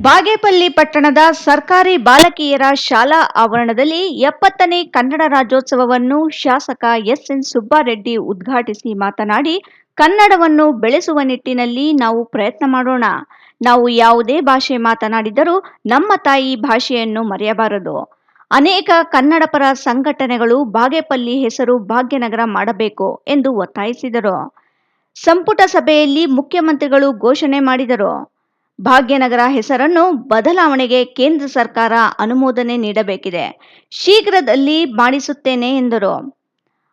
ಬಾಗೇಪಲ್ಲಿ ಪಟ್ಟಣದ ಸರ್ಕಾರಿ ಬಾಲಕಿಯರ ಶಾಲಾ ಆವರಣದಲ್ಲಿ 70ನೇ ಕನ್ನಡ ರಾಜ್ಯೋತ್ಸವವನ್ನು ಶಾಸಕ ಎಸ್ಎನ್ ಸುಬ್ಬಾರೆಡ್ಡಿ ಉದ್ಘಾಟಿಸಿ ಮಾತನಾಡಿ, ಕನ್ನಡವನ್ನು ಬೆಳೆಸುವ ನಿಟ್ಟಿನಲ್ಲಿ ನಾವು ಪ್ರಯತ್ನ ಮಾಡೋಣ. ನಾವು ಯಾವುದೇ ಭಾಷೆ ಮಾತನಾಡಿದರೂ ನಮ್ಮ ತಾಯಿ ಭಾಷೆಯನ್ನು ಮರೆಯಬಾರದು. ಅನೇಕ ಕನ್ನಡಪರ ಸಂಘಟನೆಗಳು ಬಾಗೇಪಲ್ಲಿ ಹೆಸರು ಭಾಗ್ಯನಗರ ಮಾಡಬೇಕು ಎಂದು ಒತ್ತಾಯಿಸಿದರು. ಸಂಪುಟ ಸಭೆಯಲ್ಲಿ ಮುಖ್ಯಮಂತ್ರಿಗಳು ಘೋಷಣೆ ಮಾಡಿದರು. ಭಾಗ್ಯನಗರ ಹೆಸರನ್ನು ಬದಲಾವಣೆಗೆ ಕೇಂದ್ರ ಸರ್ಕಾರ ಅನುಮೋದನೆ ನೀಡಬೇಕಿದೆ. ಶೀಘ್ರದಲ್ಲಿ ಮಾಡಿಸುತ್ತೇನೆ ಎಂದರು.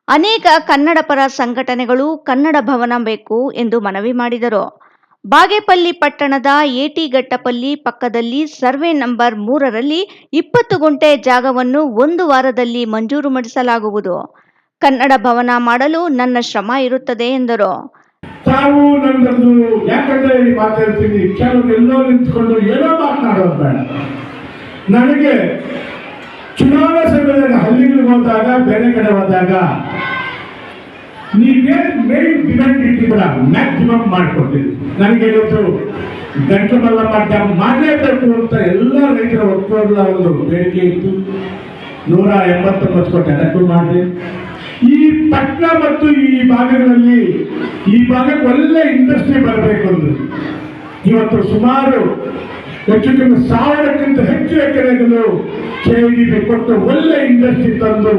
ಅನೇಕ ಕನ್ನಡಪರ ಸಂಘಟನೆಗಳು ಕನ್ನಡ ಭವನ ಬೇಕು ಎಂದು ಮನವಿ ಮಾಡಿದರು. ಬಾಗೇಪಲ್ಲಿ ಪಟ್ಟಣದ ಏಟಿಘಟ್ಟಪಲ್ಲಿ ಪಕ್ಕದಲ್ಲಿ ಸರ್ವೆ ನಂಬರ್ 3ರಲ್ಲಿ 20 ಗುಂಟೆ ಜಾಗವನ್ನು 1 ವಾರದಲ್ಲಿ ಮಂಜೂರು ಮಾಡಿಸಲಾಗುವುದು. ಕನ್ನಡ ಭವನ ಮಾಡಲು ನನ್ನ ಶ್ರಮ ಇರುತ್ತದೆ ಎಂದರು. ತಾವು ನನ್ನದು ಯಾಕಂದ್ರೆ ಈ ಮಾತಾಡ್ತೀನಿ, ಕೆಲವರು ಎಲ್ಲೋ ನಿಂತ್ಕೊಂಡು ಏನೋ ಮಾತನಾಡೋದು ಬೇಡ. ನನಗೆ ಚುನಾವಣಾ ಸಮಯದಾಗ ಹಳ್ಳಿಗಳಿಗೆ ಹೋದಾಗ, ಬೇರೆ ಕಡೆ ಹೋದಾಗ ನೀವೇನು ಮೇನ್ ಡಿಮ್ಯಾಂಡ್ ಇಟ್ಟಿದ್ದೀರ ಮ್ಯಾಕ್ಸಿಮಮ್ ಮಾಡಿಕೊಡ್ತೀನಿ. ನನಗೆ ಇವತ್ತು ಗಂಟೆಮಲ್ಲ ಡ್ಯಾಮ್ ಮಾಡಲೇಬೇಕು ಅಂತ ಎಲ್ಲ ರೈತರ ಒಕ್ಕೂಟದ ಒಂದು ಬೇಡಿಕೆ ಇತ್ತು. 189 ಕೋಟಿ ಅದಕ್ಕೂ ಮಾಡಿದೆ. ಈ ಪಟ್ಟಣ ಮತ್ತು ಈ ಭಾಗಗಳಲ್ಲಿ ಈ ಭಾಗಕ್ಕೆ ಒಳ್ಳೆ ಇಂಡಸ್ಟ್ರಿ ಬರಬೇಕು ಅಂದ್ರೆ ಇವತ್ತು ಸುಮಾರು ಹೆಚ್ಚು ಕಮ್ಮಿ 1000ಕ್ಕಿಂತ ಹೆಚ್ಚು ಎಕರೆಗಳು KIDB ಕೊಟ್ಟು ಒಳ್ಳೆ ಇಂಡಸ್ಟ್ರಿ ತಂದು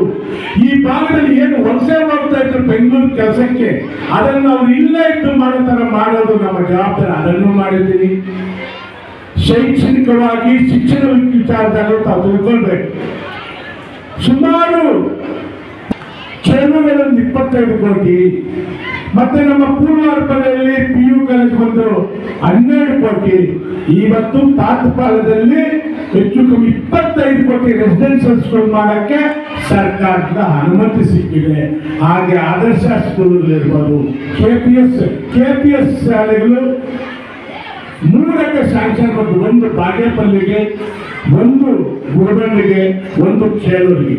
ಈ ಭಾಗದಲ್ಲಿ ಏನು ವಲಸೆ ಹೋಗ್ತಾ ಇದ್ರು ಬೆಂಗಳೂರು ಕೆಲಸಕ್ಕೆ, ಅದನ್ನು ನಾವು ಇಲ್ಲೇ ಇದ್ದು ಮಾಡೋ ಥರ ಮಾಡೋದು ನಮ್ಮ ಜವಾಬ್ದಾರಿ. ಅದನ್ನು ಮಾಡಿದ್ದೀವಿ. ಶೈಕ್ಷಣಿಕವಾಗಿ ಶಿಕ್ಷಣ ವಿಚಾರದಲ್ಲಿ ತಾವು ತಿಳ್ಕೊಳ್ಬೇಕು. ಸುಮಾರು ಚೇರ್ಮನ್ಗಳಲ್ಲಿ 25 ಕೋಟಿ, ಮತ್ತೆ ನಮ್ಮ ಪೂರ್ವಾರ್ಪದಲ್ಲಿ PU ಕಾಲೇಜ್ ಬಂದು 12 ಕೋಟಿ, ಇವತ್ತು ತಾತ್ಪಾಲದಲ್ಲಿ ಹೆಚ್ಚು ಕಮ್ಮಿ 25 ಕೋಟಿ ರೆಸಿಡೆನ್ಷಿಯಲ್ಸ್ಗಳು ಮಾಡಕ್ಕೆ ಸರ್ಕಾರದ ಅನುಮತಿ ಸಿಕ್ಕಿದೆ. ಹಾಗೆ ಆದರ್ಶ ಸ್ಕೂಲ್ಗಳಿರ್ಬೋದು, KPS ಶಾಲೆಗಳು 3ಕ್ಕೆ ಸ್ಯಾಂಕ್ಷನ್ ಬಂದು, ಒಂದು ಬಾಗೇಪಲ್ಲಿಗೆ, ಒಂದು ಗುಡಬಂಡಿಗೆ, ಒಂದು ಚೇಳೂರಿಗೆ.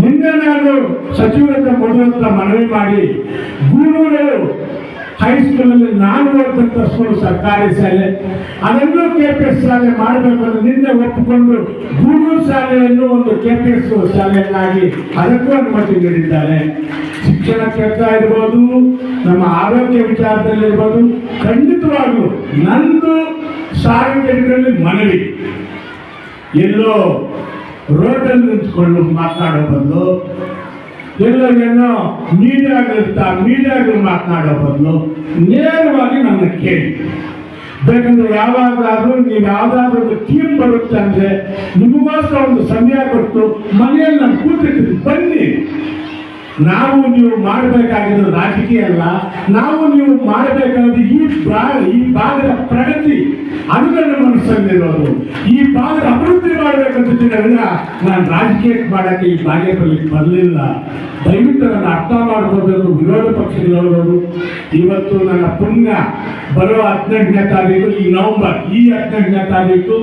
ನಿನ್ನೆ ನಾನು ಸಚಿವರ ಮೊದಲ ಮನವಿ ಮಾಡಿ ಗೂಳೂರು ಹೈಸ್ಕೂಲಲ್ಲಿ ನಾನು ಓದಿದಂಥ ಸ್ಕೂಲ್ ಸರ್ಕಾರಿ ಶಾಲೆ, ಅದನ್ನು KPS ಶಾಲೆ ಮಾಡಬೇಕು ಅಂತ ನಿನ್ನೆ ಒಪ್ಪಿಕೊಂಡು ಗೂಳೂರು ಶಾಲೆಯನ್ನು ಒಂದು KPS ಶಾಲೆಯನ್ನಾಗಿ ಅದಕ್ಕೂ ಅನುಮತಿ ನೀಡಿದ್ದಾರೆ. ಶಿಕ್ಷಣ ಕ್ಷೇತ್ರ ಇರ್ಬೋದು, ನಮ್ಮ ಆರೋಗ್ಯ ವಿಚಾರದಲ್ಲಿರ್ಬೋದು, ಖಂಡಿತವಾಗ್ಲೂ ನಂದು ಸಾರ್ವಜನಿಕರಲ್ಲಿ ಮನವಿ, ಎಲ್ಲೋ ರೋಡಲ್ಲಿ ನಿಂತ್ಕೊಂಡು ಮಾತನಾಡೋ ಬದಲು, ಎಲ್ಲೋ ಏನೋ ಮೀಡಿಯಾಗಳು ಮಾತನಾಡೋ ಬದಲು ನೇರವಾಗಿ ನನ್ನ ಕೇಳಿ. ಬೇಕಂದ್ರೆ ಯಾವಾಗಾದ್ರೂ ನೀವು ಯಾವ್ದಾದ್ರು ಒಂದು ಟೀಮ್ ಬರುತ್ತೆ ಅಂದ್ರೆ ನಿಮಗೋಸ್ಕರ ಒಂದು ಸಮಯ ಕೊಟ್ಟು ಮನೆಯಲ್ಲಿ ನಾನು ಕೂತಿರ್ತೀನಿ, ಬನ್ನಿ. ನಾವು ನೀವು ಮಾಡಬೇಕಾಗಿರೋದು ರಾಜಕೀಯ ಅಲ್ಲ, ನಾವು ನೀವು ಮಾಡಬೇಕಾದ್ರೆ ಈ ಭಾಗದ ಪ್ರಗತಿ, ಅದು ನನ್ನ ಮನಸ್ಸಲ್ಲಿರೋದು. ಈ ಭಾಗದ ಅಭಿವೃದ್ಧಿ ಮಾಡಬೇಕಂತಿದ್ದೀನಲ್ಲ, ನಾನು ರಾಜಕೀಯಕ್ಕೆ ಮಾಡಕ್ಕೆ ಈ ಬಾಗೇಪಲ್ಲಿಗೆ ಬರಲಿಲ್ಲ. ದಯವಿಟ್ಟು ನನ್ನ ಅರ್ಥ ಮಾಡ್ಕೋಬೇಕು ವಿರೋಧ ಪಕ್ಷಗಳವರು. ಇವತ್ತು ನನ್ನ ಪುಣ್ಯ ಬರೋ 18ನೇ ತಾರೀಕು, ಈ ನವೆಂಬರ್, ಈ 18ನೇ ತಾರೀಕು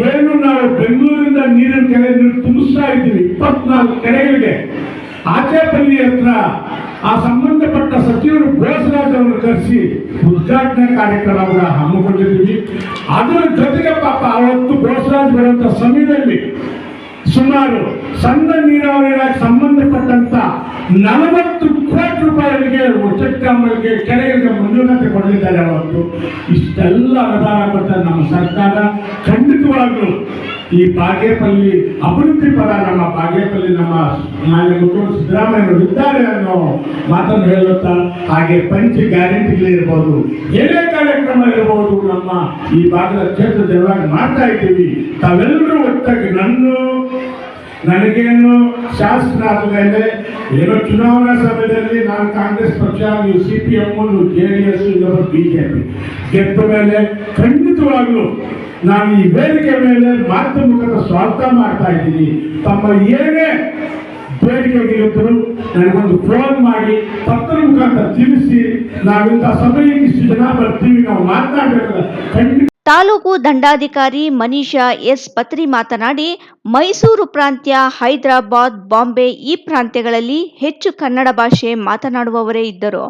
ಏನು ನಾವು ಬೆಂಗಳೂರಿಂದ ನೀರಿನ ಕೆರೆ ನೀರು ತುಂಬಿಸ್ತಾ ಇದ್ದೀವಿ 24 ಕೆರೆಗಳಿಗೆ. ಆಚೆಪಲ್ಲಿ ಹತ್ರ ಆ ಸಂಬಂಧಪಟ್ಟ ಸಚಿವರು ಬೋಸರಾಜ್ ಅವರನ್ನು ಕರೆಸಿ ಉದ್ಘಾಟನಾ ಕಾರ್ಯಕ್ರಮ ಕೂಡ ಹಮ್ಮಿಕೊಂಡಿದ್ದೀವಿ. ಅದರ ಜೊತೆಗೆ ಪಾಪ ಅವತ್ತು ಬೋಸರಾಜ್ ಬರುವಂತ ಸಮಯದಲ್ಲಿ ಸುಮಾರು ಸಣ್ಣ ನೀರಾವರಿಗೆ ಸಂಬಂಧಪಟ್ಟಂತ 40 ಕೋಟಿ ರೂಪಾಯಿಗಳಿಗೆ ಚೆಕ್ಕಾಮರಿಗೆ ಕೆರೆಗಳಿಗೆ ಮಂಜೂರಾತಿ ಕೊಡಲಿದ್ದಾರೆ. ಅವತ್ತು ಇಷ್ಟೆಲ್ಲ ಅನುದಾನ ಕೊಡ್ತಾರೆ ನಮ್ಮ ಸರ್ಕಾರ. ಖಂಡಿತವಾಗ್ಲೂ ಈ ಬಾಗೇಪಲ್ಲಿ ಅಭಿವೃದ್ಧಿ ಪರ ನಮ್ಮ ಬಾಗೇಪಲ್ಲಿ ನಮ್ಮ ಮಾನ್ಯ ಮುಖ್ಯಮಂತ್ರಿ ಸಿದ್ದರಾಮಯ್ಯ ಇದ್ದಾರೆ ಅನ್ನೋ ಮಾತನ್ನು ಹೇಳುತ್ತಾ, ಹಾಗೆ ಪಂಚ ಗ್ಯಾರಂಟಿಗಳಿರ್ಬೋದು, ಏನೇ ಕಾರ್ಯಕ್ರಮ ಇರ್ಬೋದು, ನಮ್ಮ ಈ ಭಾಗದ ಕ್ಷೇತ್ರದಲ್ಲಿ ಮಾಡ್ತಾ ಇದ್ದೀವಿ. ತಾವೆಲ್ಲರೂ ಒಟ್ಟಾಗಿ ನನಗೇನು ಶಾಸನ ಆದ ಮೇಲೆ ಏನೋ ಚುನಾವಣಾ ಸಮಯದಲ್ಲಿ ನಾನು ಕಾಂಗ್ರೆಸ್ ಪಕ್ಷ, ನೀವು CPM, ನೀವು JDS, ಇನ್ನೊಬ್ಬರು BJP ಗೆದ್ದ ಮೇಲೆ ಖಂಡಿತವಾಗ್ಲೂ ನಾನು ಈ ವೇದಿಕೆ ಮೇಲೆ ಮಾಧ್ಯಮ ಮುಖದ ಸ್ವಾಗತ ಮಾಡ್ತಾ ಇದ್ದೀನಿ. ತಮ್ಮ ಏನೇ ಬೇಡಿಕೆಗಳಿದ್ರು ನನಗೊಂದು ಫೋನ್ ಮಾಡಿ ಪತ್ರ ಮುಖಾಂತರ ತಿಳಿಸಿ, ನಾವಿಂಥ ಸಮಯಕ್ಕೆ ಇಷ್ಟು ಜನ ಬರ್ತೀವಿ, ನಾವು ಮಾತನಾಡಬೇಕು. ಖಂಡಿತ ತಾಲೂಕು ದಂಡಾಧಿಕಾರಿ ಮನೀಷಾ ಎಸ್ ಪತ್ರಿ ಮಾತನಾಡಿ, ಮೈಸೂರು ಪ್ರಾಂತ್ಯ, ಹೈದರಾಬಾದ್, ಬಾಂಬೆ ಈ ಪ್ರಾಂತ್ಯಗಳಲ್ಲಿ ಹೆಚ್ಚು ಕನ್ನಡ ಭಾಷೆ ಮಾತನಾಡುವವರೇ ಇದ್ದರು.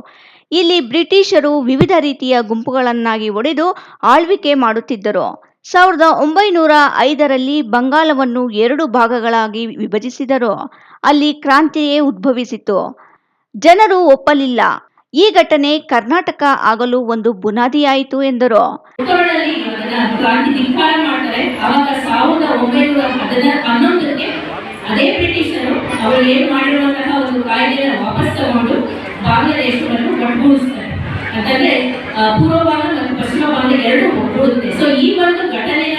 ಇಲ್ಲಿ ಬ್ರಿಟಿಷರು ವಿವಿಧ ರೀತಿಯ ಗುಂಪುಗಳನ್ನಾಗಿ ಒಡೆದು ಆಳ್ವಿಕೆ ಮಾಡುತ್ತಿದ್ದರು. 1905ರಲ್ಲಿ ಬಂಗಾಲವನ್ನು 2 ಭಾಗಗಳಾಗಿ ವಿಭಜಿಸಿದರು. ಅಲ್ಲಿ ಕ್ರಾಂತಿಯೇ ಉದ್ಭವಿಸಿತು. ಜನರು ಒಪ್ಪಲಿಲ್ಲ. ಈ ಘಟನೆ ಕರ್ನಾಟಕ ಆಗಲು ಒಂದು ಬುನಾದಿಯಾಯಿತು ಎಂದರು. ಉತ್ತರದಲ್ಲಿ ಕ್ರಾಂತಿ ಧಿಕ್ಕಾರ ಮಾಡ್ತಾರೆ. ಅವಾಗ 1911ಕ್ಕೆ ಅದೇ ಬ್ರಿಟಿಷರು ಅವರು ಏನ್ ಮಾಡಿರುವಂತಹ ಒಂದು ಕಾಯ್ದೆಯನ್ನು ವಾಪಸ್ ತಗೊಂಡು ಬಾಂಗ್ಲಾದೇಶವನ್ನು ಒಟ್ಟುಗೂಡಿಸ್ತಾರೆ. ಯಾಕಂದ್ರೆ ಪೂರ್ವ ಭಾಗ ಮತ್ತು ಪಶ್ಚಿಮ ಭಾಗ ಎರಡು ಒಟ್ಟುಗೂಡುತ್ತೆ. ಸೊ ಈ ಒಂದು ಘಟನೆಯ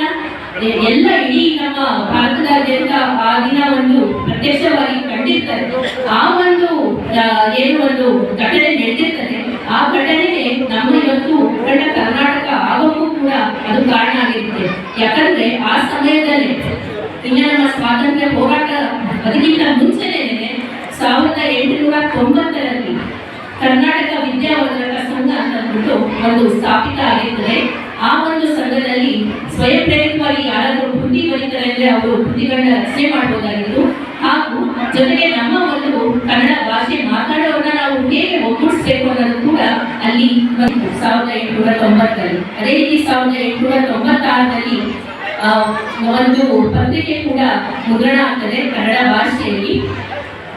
ಎಲ್ಲ ಇಡೀ ನಮ್ಮ ಭಾರತದಾದ್ಯಂತ ಆ ದಿನ ಒಂದು ಪ್ರತ್ಯಕ್ಷವಾಗಿ ಕಂಡಿರ್ತಾರೆ. ಆ ಒಂದು ಏನು ಒಂದು ಘಟನೆ ನಡೆದಿರ್ತದೆ, ಆ ಘಟನೆಗೆ ನಮ್ಮ ಇವತ್ತು ಉತ್ತರ ಕರ್ನಾಟಕ ಆಗೋಕ್ಕೂ ಕೂಡ ಅದು ಕಾರಣ ಆಗಿರುತ್ತೆ. ಯಾಕಂದ್ರೆ ಆ ಸಮಯದಲ್ಲಿ ಇನ್ನ ನಮ್ಮ ಸ್ವಾತಂತ್ರ್ಯ ಹೋರಾಟ ಅದಕ್ಕಿಂತ ಮುಂಚೆನೇ 1890ರಲ್ಲಿ ಕರ್ನಾಟಕ ವಿದ್ಯಾವರ್ಧಕ ಸಂಘ ಅಂತ ಅಂದ್ಬಿಟ್ಟು ಒಂದು ಸ್ಥಾಪಿತ ಆಗಿರ್ತದೆ. ಆ ಒಂದು ಸಂಘದಲ್ಲಿ ಸ್ವಯಂ ಪ್ರೇರಿತವಾಗಿ ಯಾರಾದರೂ ಕೃತಿ ಬರೀತಾರೆ ಅಂದ್ರೆ ಅವರು ಕೃತಿಗಳನ್ನ ರಚನೆ ಮಾಡಬಹುದಾಗಿತ್ತು. ಹಾಗೂ ಜೊತೆಗೆ ನಮ್ಮ ಒಂದು ಕನ್ನಡ ಭಾಷೆ ಮಾತಾಡೋರನ್ನ ನಾವು ಹೇಗೆ ಒಗ್ಗೂಡಿಸಬೇಕು ಅನ್ನೋದು ಕೂಡ ಅಲ್ಲಿ 1890ರಲ್ಲಿ. ಅದೇ ರೀತಿ 1896ರಲ್ಲಿ ಒಂದು ಪತ್ರಿಕೆ ಕೂಡ ಮುದ್ರಣ ಆಗ್ತದೆ ಕನ್ನಡ ಭಾಷೆಯಲ್ಲಿ,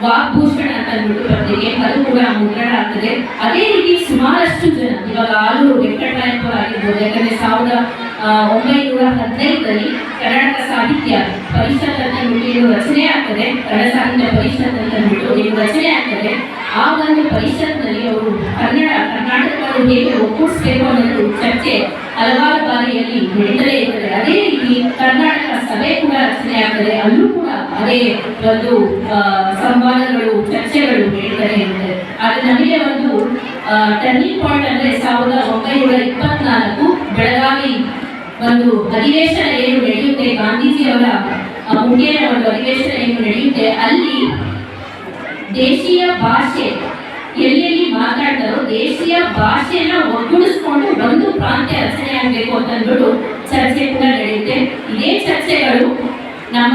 ವಾಗ್ಭೂಷಣ ಅಂತ ಅಂದ್ಬಿಟ್ಟು ಪತ್ರಿಕೆ, ಅದು ಕೂಡ ಮುದ್ರಣ ಆಗ್ತದೆ. ಅದೇ ರೀತಿ ಸುಮಾರಷ್ಟು ಜನ, ಇವಾಗ ಆಲೂರು ವೆಂಕಟರಾಯಪ್ಪ ಆಗಿರ್ಬೋದು, ಯಾಕಂದ್ರೆ 1915ರಲ್ಲಿ ಕರ್ನಾಟಕ ಸಾಹಿತ್ಯ ಪರಿಷತ್ ಅಂತ ಅಂದ್ಬಿಟ್ಟು ರಚನೆ ಆಗ್ತದೆ. ಕನ್ನಡ ಸಾಹಿತ್ಯ ಪರಿಷತ್ ಅಂತ ಅಂದ್ಬಿಟ್ಟು ರಚನೆ ಆಗ್ತದೆ. ಆ ಒಂದು ಪರಿಷತ್ನಲ್ಲಿ ಅವರು ಕರ್ನಾಟಕವನ್ನು ಹೇಗೆ ಒಗ್ಗೂಡಿಸಬೇಕು ಅನ್ನೋದು ಚರ್ಚೆ ಹಲವಾರು ಬಾರಿಯಲ್ಲಿ ನಡೀತಲೇ ಇರ್ತದೆ. ಅದೇ ರೀತಿ ಕರ್ನಾಟಕ ಸಭೆ ಕೂಡ ರಚನೆ ಆಗ್ತದೆ. ಅಲ್ಲೂ ಕೂಡ ಅದೇ ಒಂದು ಸಂವಾದಗಳು, ಚರ್ಚೆಗಳು ನಡೀತಲೇ ಇರ್ತದೆ. ಆದ್ರೆ ನಮಗೆ ಒಂದು ಟರ್ನಿಂಗ್ ಪಾಯಿಂಟ್ ಅಂದ್ರೆ 1924 ಬೆಳಗಾವಿ ಒಂದು ಅಧಿವೇಶನ ಏನು ನಡೆಯುತ್ತೆ, ಗಾಂಧೀಜಿಯವರ ಮುಖ್ಯನ ಒಂದು ಅಧಿವೇಶನ ಏನು ನಡೆಯುತ್ತೆ, ಅಲ್ಲಿ ದೇಶೀಯ ಭಾಷೆ ಎಲ್ಲೆಲ್ಲಿ ಮಾತಾಡ್ತಾರೋ ದೇಶೀಯ ಭಾಷೆಯನ್ನ ಒಗ್ಗೂಡಿಸ್ಕೊಂಡು ಒಂದು ಪ್ರಾಂತ್ಯ ರಚನೆ ಆಗಬೇಕು ಅಂತ ಅಂದ್ಬಿಟ್ಟು ಚರ್ಚೆ ಕೂಡ ನಡೆಯುತ್ತೆ. ಇದೇ ಚರ್ಚೆಗಳು ನಮ್ಮ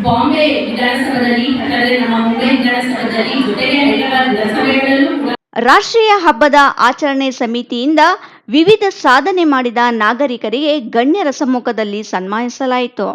ಬಾಂಬೆ ವಿಧಾನಸಭೆಯಲ್ಲಿ, ಅಂದರೆ ನಮ್ಮ ಮುಂಬೈ ವಿಧಾನಸಭೆಯಲ್ಲಿ, ಜೊತೆಗೆ ಹೈದರಾಬಾದ್ ವಿಧಾನಸಭೆಗಳಲ್ಲೂ ಕೂಡ ರಾಷ್ಟ್ರೀಯ ಹಬ್ಬದ ಆಚರಣೆ ಸಮಿತಿಯಿಂದ ವಿವಿಧ ಸಾಧನೆ ಮಾಡಿದ ನಾಗರಿಕರಿಗೆ ಗಣ್ಯರ ಸಮ್ಮುಖದಲ್ಲಿ ಸನ್ಮಾನಿಸಲಾಯಿತು.